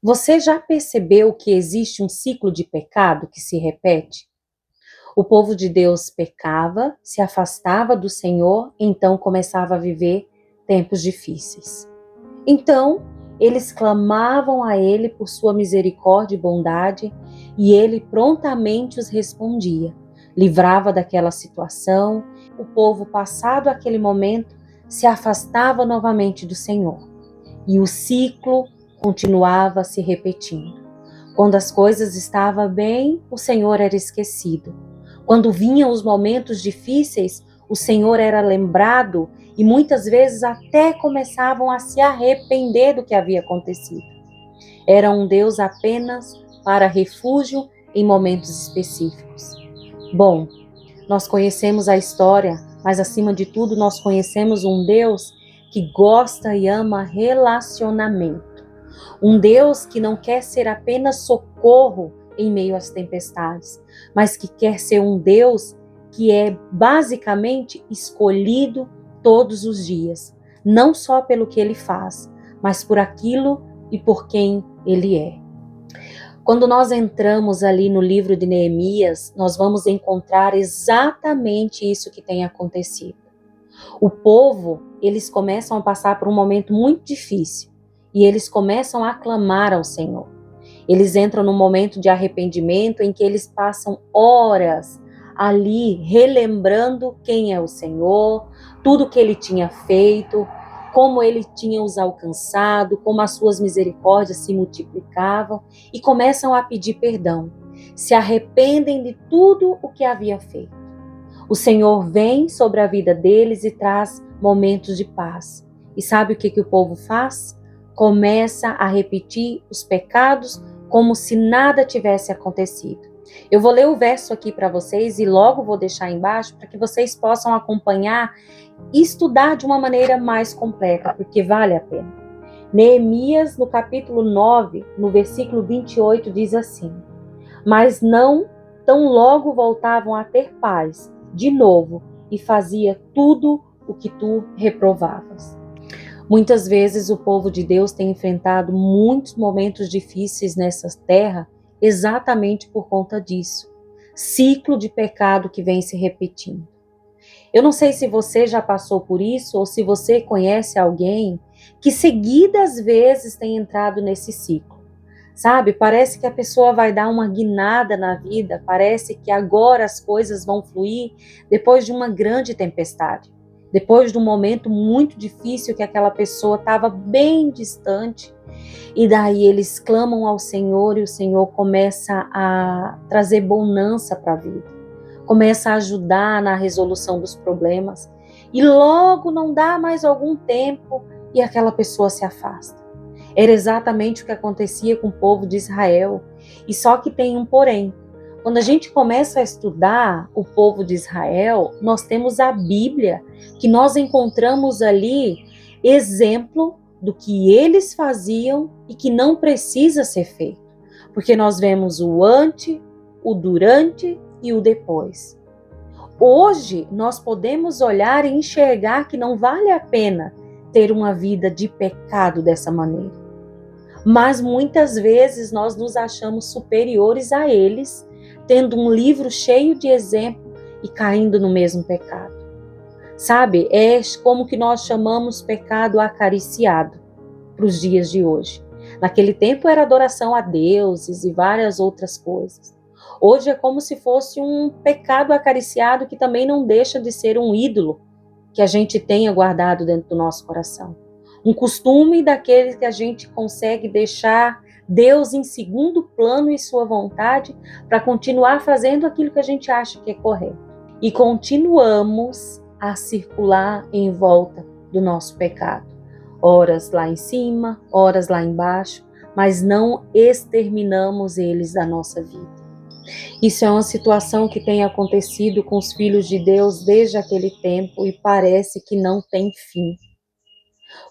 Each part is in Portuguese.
Você já percebeu que existe um ciclo de pecado que se repete? O povo de Deus pecava, se afastava do Senhor, então começava a viver tempos difíceis. Então, eles clamavam a Ele por sua misericórdia e bondade, e Ele prontamente os respondia. Livrava daquela situação, o povo, passado aquele momento, se afastava novamente do Senhor. E o ciclo continuava se repetindo. Quando as coisas estavam bem, o Senhor era esquecido. Quando vinham os momentos difíceis, o Senhor era lembrado e muitas vezes até começavam a se arrepender do que havia acontecido. Era um Deus apenas para refúgio em momentos específicos. Bom, nós conhecemos a história, mas acima de tudo nós conhecemos um Deus que gosta e ama relacionamento. Um Deus que não quer ser apenas socorro em meio às tempestades, mas que quer ser um Deus que é basicamente escolhido todos os dias, não só pelo que Ele faz, mas por aquilo e por quem Ele é. Quando nós entramos ali no livro de Neemias, nós vamos encontrar exatamente isso que tem acontecido. O povo, eles começam a passar por um momento muito difícil e eles começam a clamar ao Senhor. Eles entram num momento de arrependimento em que eles passam horas ali relembrando quem é o Senhor, tudo que Ele tinha feito, como Ele tinha os alcançado, como as suas misericórdias se multiplicavam e começam a pedir perdão. Se arrependem de tudo o que havia feito. O Senhor vem sobre a vida deles e traz momentos de paz. E sabe o que o povo faz? Começa a repetir os pecados como se nada tivesse acontecido. Eu vou ler o verso aqui para vocês e logo vou deixar embaixo para que vocês possam acompanhar e estudar de uma maneira mais completa, porque vale a pena. Neemias, no capítulo 9, no versículo 28, diz assim: Mas não tão logo voltavam a ter paz de novo e fazia tudo o que tu reprovavas. Muitas vezes o povo de Deus tem enfrentado muitos momentos difíceis nessa terra exatamente por conta disso. Ciclo de pecado que vem se repetindo. Eu não sei se você já passou por isso ou se você conhece alguém que seguidas vezes tem entrado nesse ciclo. Sabe, parece que a pessoa vai dar uma guinada na vida, parece que agora as coisas vão fluir depois de uma grande tempestade, depois de um momento muito difícil que aquela pessoa estava bem distante, e daí eles clamam ao Senhor e o Senhor começa a trazer bonança para a vida, começa a ajudar na resolução dos problemas, e logo não dá mais algum tempo e aquela pessoa se afasta. Era exatamente o que acontecia com o povo de Israel. E só que tem um porém. Quando a gente começa a estudar o povo de Israel, nós temos a Bíblia, que nós encontramos ali exemplo do que eles faziam e que não precisa ser feito. Porque nós vemos o antes, o durante e o depois. Hoje, nós podemos olhar e enxergar que não vale a pena ter uma vida de pecado dessa maneira. Mas muitas vezes nós nos achamos superiores a eles, tendo um livro cheio de exemplo e caindo no mesmo pecado. Sabe, é como que nós chamamos pecado acariciado para os dias de hoje. Naquele tempo era adoração a deuses e várias outras coisas. Hoje é como se fosse um pecado acariciado que também não deixa de ser um ídolo que a gente tenha guardado dentro do nosso coração. Um costume daqueles que a gente consegue deixar Deus em segundo plano e sua vontade para continuar fazendo aquilo que a gente acha que é correto. E continuamos a circular em volta do nosso pecado. Horas lá em cima, horas lá embaixo, mas não exterminamos eles da nossa vida. Isso é uma situação que tem acontecido com os filhos de Deus desde aquele tempo e parece que não tem fim.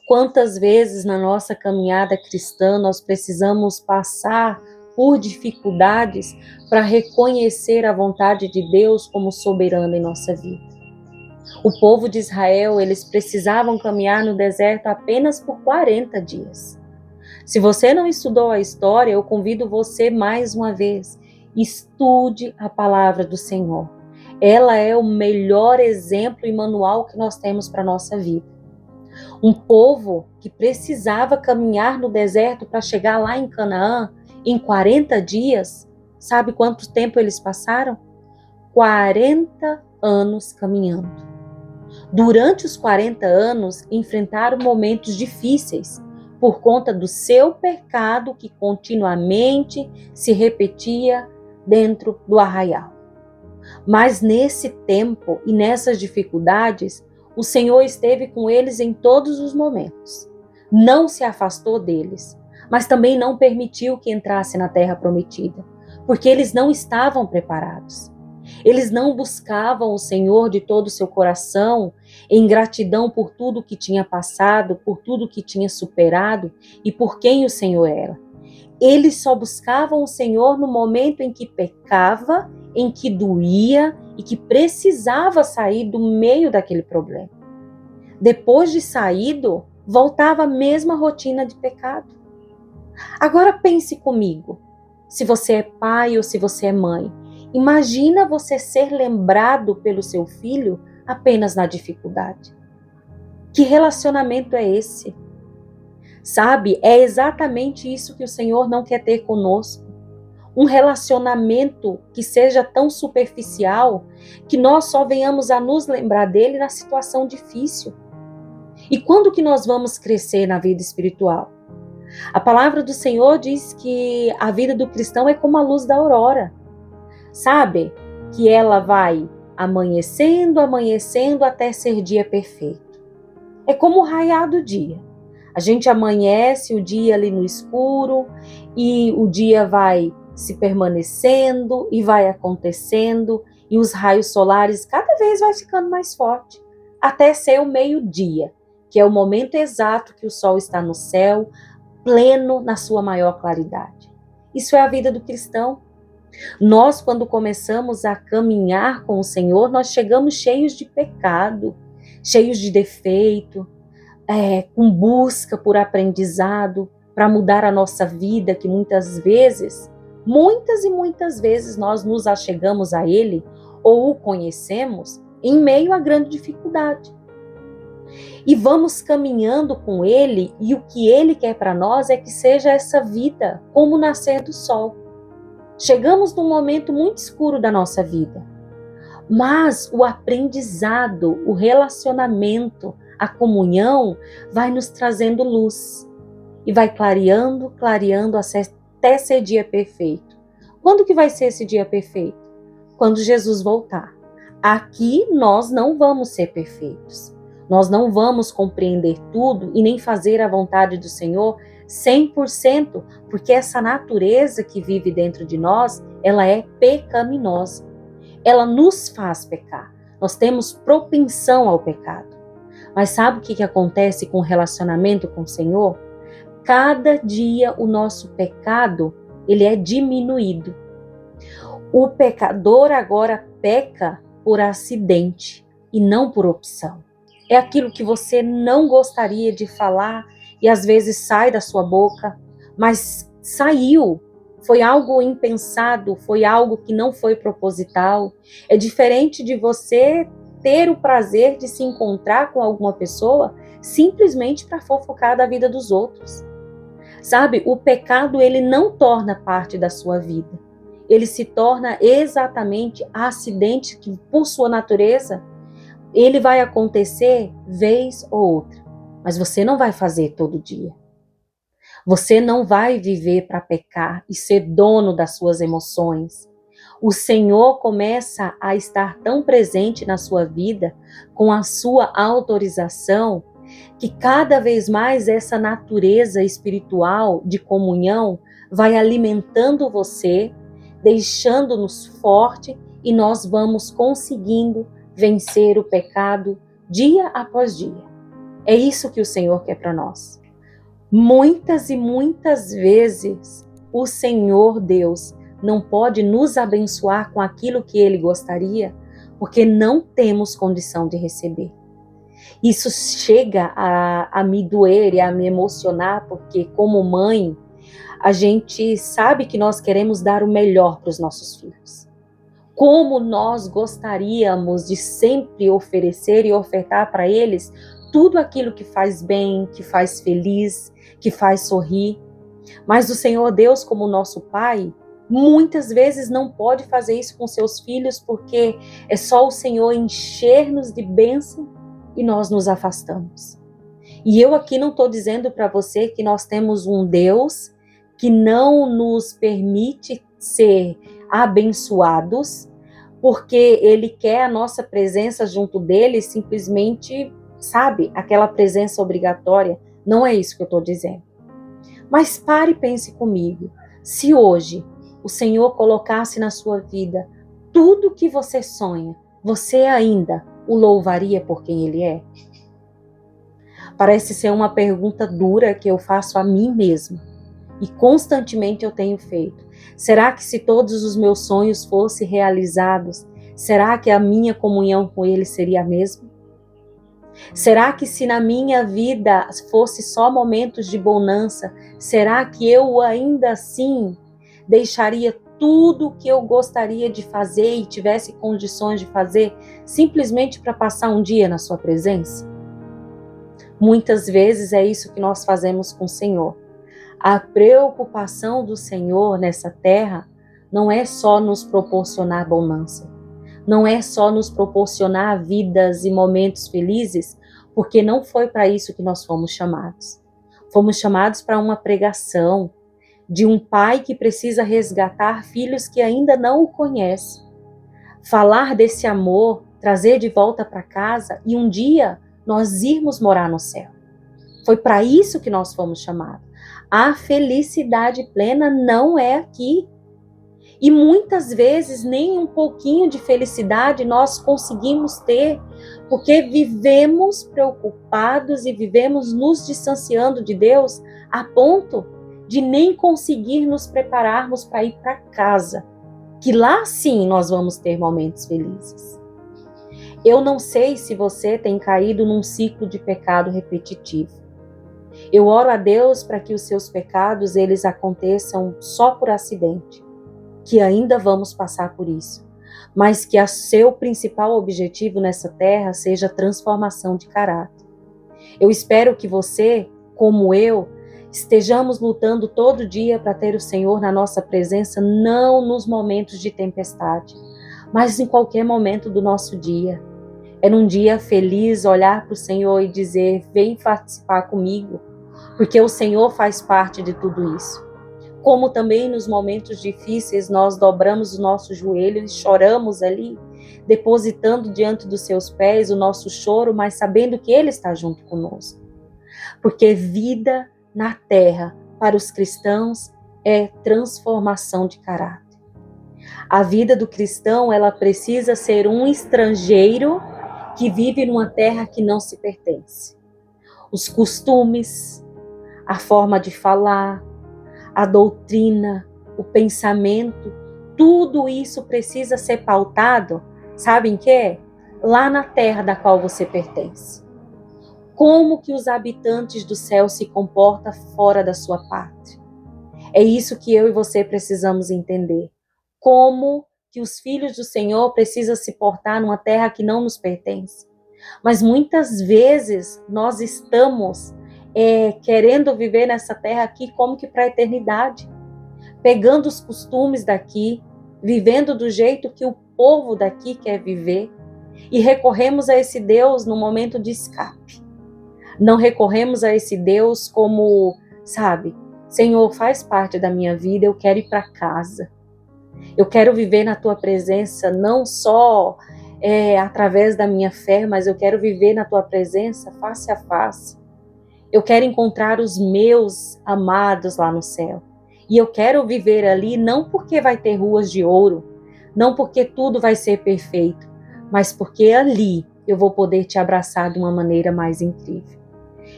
Quantas vezes na nossa caminhada cristã nós precisamos passar por dificuldades para reconhecer a vontade de Deus como soberana em nossa vida. O povo de Israel, eles precisavam caminhar no deserto apenas por 40 dias. Se você não estudou a história, eu convido você mais uma vez, estude a palavra do Senhor. Ela é o melhor exemplo e manual que nós temos para a nossa vida. Um povo que precisava caminhar no deserto para chegar lá em Canaã em 40 dias, sabe quanto tempo eles passaram? 40 anos caminhando. Durante os 40 anos, enfrentaram momentos difíceis por conta do seu pecado que continuamente se repetia dentro do arraial. Mas nesse tempo e nessas dificuldades, o Senhor esteve com eles em todos os momentos. Não se afastou deles, mas também não permitiu que entrasse na terra prometida, porque eles não estavam preparados. Eles não buscavam o Senhor de todo o seu coração, em gratidão por tudo que tinha passado, por tudo que tinha superado e por quem o Senhor era. Eles só buscavam o Senhor no momento em que pecava, em que doía e que precisava sair do meio daquele problema. Depois de saído, voltava a mesma rotina de pecado. Agora pense comigo, se você é pai ou se você é mãe, imagina você ser lembrado pelo seu filho apenas na dificuldade. Que relacionamento é esse? Sabe, é exatamente isso que o Senhor não quer ter conosco. Um relacionamento que seja tão superficial que nós só venhamos a nos lembrar dele na situação difícil. E quando que nós vamos crescer na vida espiritual? A palavra do Senhor diz que a vida do cristão é como a luz da aurora. Sabe? Que ela vai amanhecendo, amanhecendo até ser dia perfeito. É como o raiar do dia. A gente amanhece o dia ali no escuro e o dia vai se permanecendo e vai acontecendo e os raios solares cada vez vai ficando mais forte até ser o meio-dia, que é o momento exato que o sol está no céu, pleno na sua maior claridade. Isso é a vida do cristão. Nós, quando começamos a caminhar com o Senhor, nós chegamos cheios de pecado, cheios de defeito, com busca por aprendizado, para mudar a nossa vida, que muitas e muitas vezes nós nos achegamos a Ele ou o conhecemos em meio a grande dificuldade. E vamos caminhando com Ele e o que Ele quer para nós é que seja essa vida como o nascer do sol. Chegamos num momento muito escuro da nossa vida, mas o aprendizado, o relacionamento, a comunhão vai nos trazendo luz e vai clareando até ser dia perfeito. Quando que vai ser esse dia perfeito? Quando Jesus voltar. Aqui nós não vamos ser perfeitos. Nós não vamos compreender tudo e nem fazer a vontade do Senhor 100%, porque essa natureza que vive dentro de nós, ela é pecaminosa. Ela nos faz pecar. Nós temos propensão ao pecado. Mas sabe o que acontece com o relacionamento com o Senhor? Cada dia o nosso pecado, ele é diminuído. O pecador agora peca por acidente e não por opção. É aquilo que você não gostaria de falar e às vezes sai da sua boca, mas saiu. Foi algo impensado, foi algo que não foi proposital. É diferente de você ter o prazer de se encontrar com alguma pessoa simplesmente para fofocar da vida dos outros. Sabe, o pecado ele não torna parte da sua vida. Ele se torna exatamente acidente que, por sua natureza, ele vai acontecer vez ou outra. Mas você não vai fazer todo dia. Você não vai viver para pecar e ser dono das suas emoções. O Senhor começa a estar tão presente na sua vida, com a sua autorização, que cada vez mais essa natureza espiritual de comunhão vai alimentando você, deixando-nos forte e nós vamos conseguindo vencer o pecado dia após dia. É isso que o Senhor quer para nós. Muitas e muitas vezes o Senhor Deus não pode nos abençoar com aquilo que Ele gostaria, porque não temos condição de receber. Isso chega a me doer e a me emocionar, porque como mãe, a gente sabe que nós queremos dar o melhor para os nossos filhos. Como nós gostaríamos de sempre oferecer e ofertar para eles tudo aquilo que faz bem, que faz feliz, que faz sorrir. Mas o Senhor Deus, como nosso Pai, muitas vezes não pode fazer isso com seus filhos, porque é só o Senhor encher-nos de bênção e nós nos afastamos. E eu aqui não estou dizendo para você que nós temos um Deus que não nos permite ser abençoados, porque Ele quer a nossa presença junto dele, simplesmente, sabe, aquela presença obrigatória. Não é isso que eu estou dizendo. Mas pare e pense comigo. Se hoje o Senhor colocasse na sua vida tudo que você sonha, você ainda o louvaria por quem Ele é? Parece ser uma pergunta dura que eu faço a mim mesma e constantemente eu tenho feito. Será que se todos os meus sonhos fossem realizados, será que a minha comunhão com Ele seria a mesma? Será que se na minha vida fosse só momentos de bonança, será que eu ainda assim deixaria tudo o que eu gostaria de fazer e tivesse condições de fazer simplesmente para passar um dia na sua presença? Muitas vezes é isso que nós fazemos com o Senhor. A preocupação do Senhor nessa terra não é só nos proporcionar bonança, não é só nos proporcionar vidas e momentos felizes, porque não foi para isso que nós fomos chamados. Fomos chamados para uma pregação de um pai que precisa resgatar filhos que ainda não o conhecem. Falar desse amor, trazer de volta para casa e um dia nós irmos morar no céu. Foi para isso que nós fomos chamados. A felicidade plena não é aqui. E muitas vezes nem um pouquinho de felicidade nós conseguimos ter, porque vivemos preocupados e vivemos nos distanciando de Deus a ponto de nem conseguir nos prepararmos para ir para casa, que lá sim nós vamos ter momentos felizes. Eu não sei se você tem caído num ciclo de pecado repetitivo. Eu oro a Deus para que os seus pecados eles aconteçam só por acidente, que ainda vamos passar por isso, mas que o seu principal objetivo nessa terra seja a transformação de caráter. Eu espero que você, como eu, estejamos lutando todo dia para ter o Senhor na nossa presença, não nos momentos de tempestade, mas em qualquer momento do nosso dia. É num dia feliz olhar para o Senhor e dizer, vem participar comigo, porque o Senhor faz parte de tudo isso. Como também nos momentos difíceis nós dobramos o nosso joelho e choramos ali, depositando diante dos seus pés o nosso choro, mas sabendo que Ele está junto conosco. Porque vida na terra para os cristãos é transformação de caráter. A vida do cristão, ela precisa ser um estrangeiro que vive numa terra que não se pertence. Os costumes, a forma de falar, a doutrina, o pensamento, tudo isso precisa ser pautado, sabem que? Lá na terra da qual você pertence. Como que os habitantes do céu se comportam fora da sua pátria? É isso que eu e você precisamos entender. Como que os filhos do Senhor precisam se portar numa terra que não nos pertence. Mas muitas vezes nós estamos querendo viver nessa terra aqui como que para a eternidade. Pegando os costumes daqui, vivendo do jeito que o povo daqui quer viver. E recorremos a esse Deus no momento de escape. Não recorremos a esse Deus como, sabe, Senhor, faz parte da minha vida, eu quero ir para casa. Eu quero viver na tua presença, não só através da minha fé, mas eu quero viver na tua presença face a face. Eu quero encontrar os meus amados lá no céu. E eu quero viver ali não porque vai ter ruas de ouro, não porque tudo vai ser perfeito, mas porque ali eu vou poder te abraçar de uma maneira mais incrível.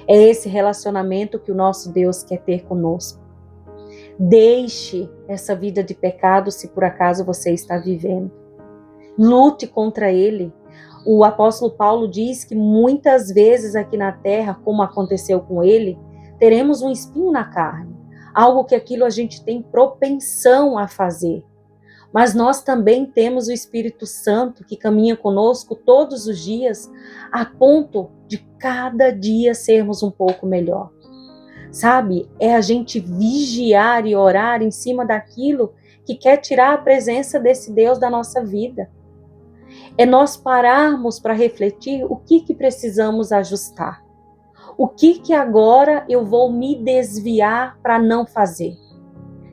É esse relacionamento que o nosso Deus quer ter conosco. Deixe essa vida de pecado se por acaso você está vivendo. Lute contra ele. O apóstolo Paulo diz que muitas vezes aqui na terra, como aconteceu com ele, teremos um espinho na carne, algo que aquilo a gente tem propensão a fazer. Mas nós também temos o Espírito Santo que caminha conosco todos os dias, a ponto de cada dia sermos um pouco melhor. Sabe? É a gente vigiar e orar em cima daquilo que quer tirar a presença desse Deus da nossa vida. É nós pararmos para refletir o que precisamos ajustar. O que agora eu vou me desviar para não fazer.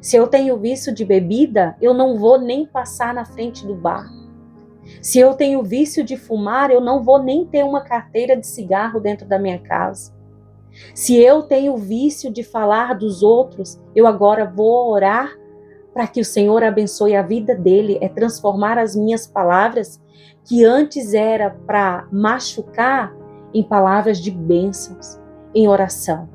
Se eu tenho vício de bebida, eu não vou nem passar na frente do bar. Se eu tenho vício de fumar, eu não vou nem ter uma carteira de cigarro dentro da minha casa. Se eu tenho vício de falar dos outros, eu agora vou orar para que o Senhor abençoe a vida dele, é transformar as minhas palavras, que antes era para machucar, em palavras de bênçãos, em oração.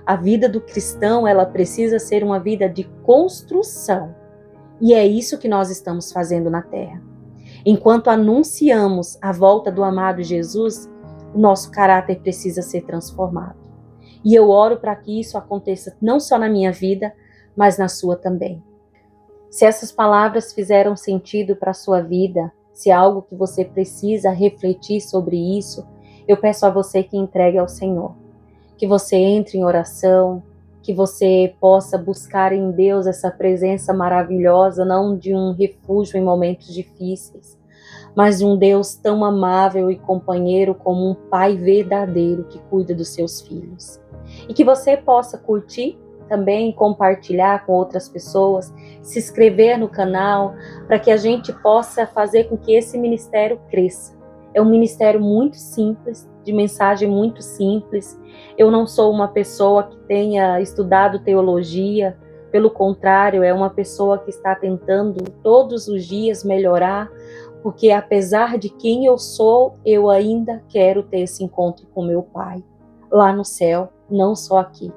A vida do cristão, ela precisa ser uma vida de construção. E é isso que nós estamos fazendo na terra. Enquanto anunciamos a volta do amado Jesus, o nosso caráter precisa ser transformado. E eu oro para que isso aconteça não só na minha vida, mas na sua também. Se essas palavras fizeram sentido para a sua vida, se é algo que você precisa refletir sobre isso, eu peço a você que entregue ao Senhor. Que você entre em oração, que você possa buscar em Deus essa presença maravilhosa, não de um refúgio em momentos difíceis, mas de um Deus tão amável e companheiro como um pai verdadeiro que cuida dos seus filhos. E que você possa curtir também, compartilhar com outras pessoas, se inscrever no canal, para que a gente possa fazer com que esse ministério cresça. É um ministério muito simples, de mensagem muito simples. Eu não sou uma pessoa que tenha estudado teologia, pelo contrário, é uma pessoa que está tentando todos os dias melhorar, porque apesar de quem eu sou, eu ainda quero ter esse encontro com meu Pai, lá no céu, não só aqui.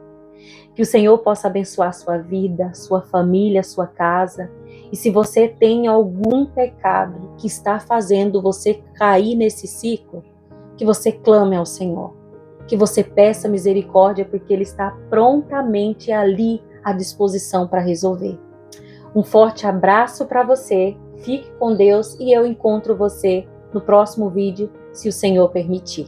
Que o Senhor possa abençoar sua vida, sua família, sua casa. E se você tem algum pecado que está fazendo você cair nesse ciclo, que você clame ao Senhor. Que você peça misericórdia, porque Ele está prontamente ali à disposição para resolver. Um forte abraço para você. Fique com Deus e eu encontro você no próximo vídeo, se o Senhor permitir.